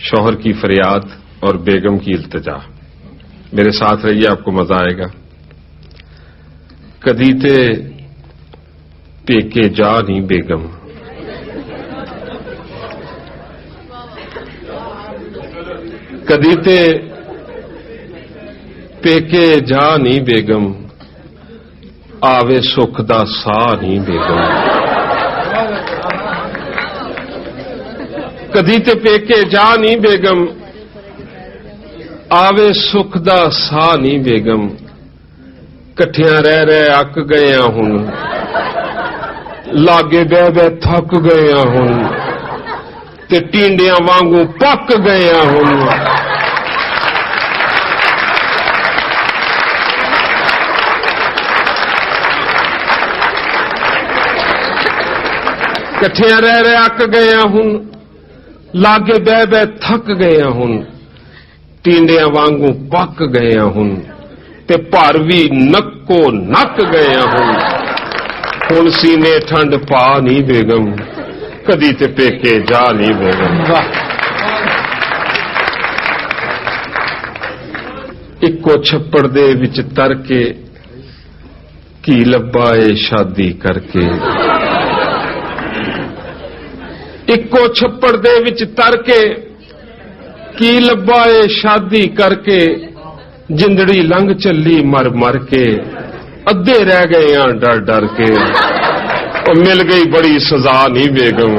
शौहर की फरियाद और बेगम की इल्तिजा। मेरे साथ रहिए, आपको मजा आएगा। कदी ते पेके जा नहीं बेगम, कदी ते पेके जा नहीं बेगम, आवे सुख दा साह नहीं बेगम। कदी ते पेके जा नहीं बेगम, आवे सुख दा साह नहीं बेगम। कट्ठियां रह रह अक गए हुण, लागे बह बह थक गए हुण, ते टींडियां वांगू पक गए हुण। कट्ठियां रह रह अक गए हुण, लागे बह बह थक गए हुण, टींडियां वांगू पक गए हुण, ते भर भी नक्को नक गए हुण सीने ठंड पा नहीं बेगम, कदी ते पेके जा नहीं बेगम। इको छप्पड़ दे विच तर के की लब्बा ए शादी करके, इको छप्पड़ दे विच तर के की लब्बा ए शादी करके। जिंदड़ी लंघ चली मर मर के, अद्धे रह गए डर डर के। और मिल गई बड़ी सजा नहीं बेगम,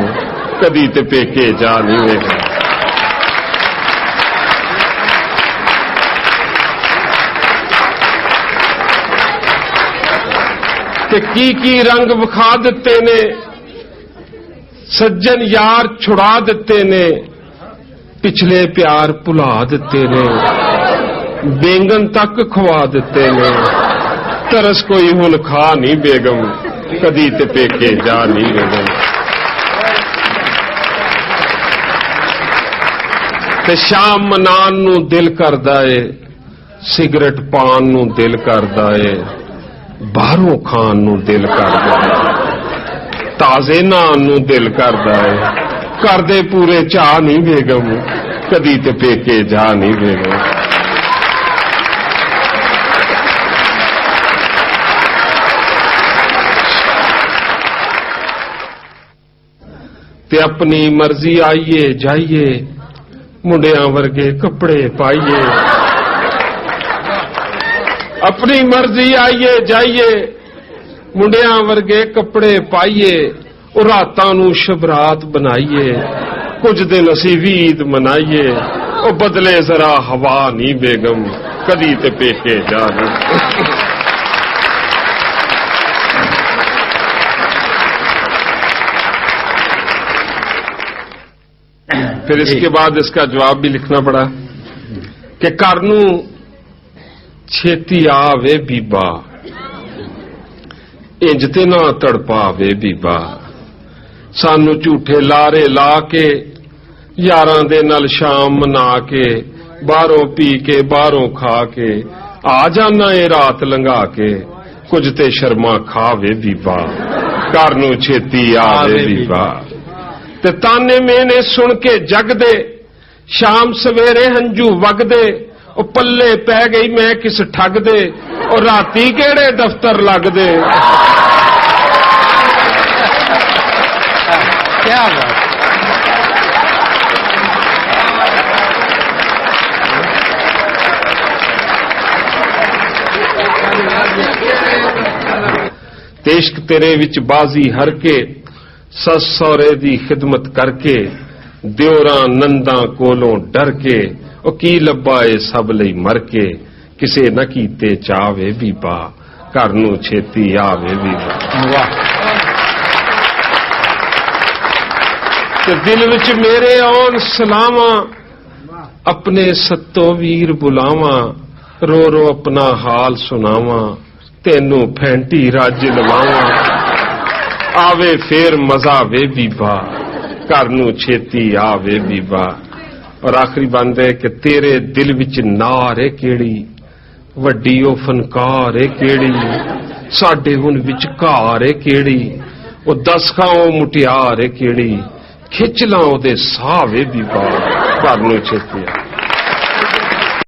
कदी ते पेके जा नहीं बेगम। ते की रंग विखा दिते ने, सज्जन यार छुड़ा दिते ने, पिछले प्यार भुला दिते ने, बेंगन तक खवा दिते ने। तरस कोई हुन खा नहीं बेगम, कदी ते पेके जा नहीं बेगम। ते शाम मनान नू दिल करदा ए, सिगरेट पान नू दिल करदा ए, बाहरों खान नू दिल करदा ए, ताजे नान नू दिल करदा है। करदे पूरे चाह नहीं बेगम, कदी ते पेके जा नहीं बेगम। ते अपनी मर्जी आइए जाइए, मुंडियां वर्गे कपड़े पाइए। अपनी मर्जी आइए जाइए, मुंडियां वर्गे कपड़े पाइए। और रातां नू शबरात बनाइए, कुछ दिन असी भी ईद मनाइए। और बदले जरा हवा नहीं बेगम, कदी ते पेके जा नहीं। फिर इसके बाद इसका जवाब भी लिखना पड़ा कि घर नू छेती आवे बीबा, इंज ते ना तड़पावे बीबा। सानू झूठे लारे ला के, यारां दे नाल शाम मना के, बाहरों पी के बाहरों खा के, आ जाना ए रात लंघा के। कुछ ते शर्मा खावे बीबा, घर नू छेती आवे बीबा। ते ताने मेने सुन के जगदे, शाम सवेरे हंजू वगदे। ओ पल्ले पै गई मैं किस ठग दे, और राती केड़े दफ्तर लगदे। क्या बात। तेश्क तेरे विच बाजी हर के, सस सौरे दी खिदमत करके। दियोरां नंदा कोलों डर के, ओ की लब्बा ए सब लई मर के। किसे न कीते चावे बीबा, घर नू छेती आवे बीबा। वाह। ते दिल विच मेरे आउण सलावा, अपने सत्तो वीर बुलावा। रो रो अपना हाल सुनावा, तेनू फैंटी रज लवावा। आवे फेर मजा वे बीबा, घर नू छेती आवे बीबा। और आखिरी बंद है कि तेरे दिल विच नार है केड़ी, वड्डी ओ फनकार है केड़ी। साडे हुण विचकार है केड़ी, ओ दस खाओ मुटियार है केड़ी। ਖਿੱਚ ਲਾਂ ਉਹਦੇ ਸਾਹ ਵੇ ਬੀਬਾ ਘਰ ਨੂੰ ਛੇਤੀ ਆ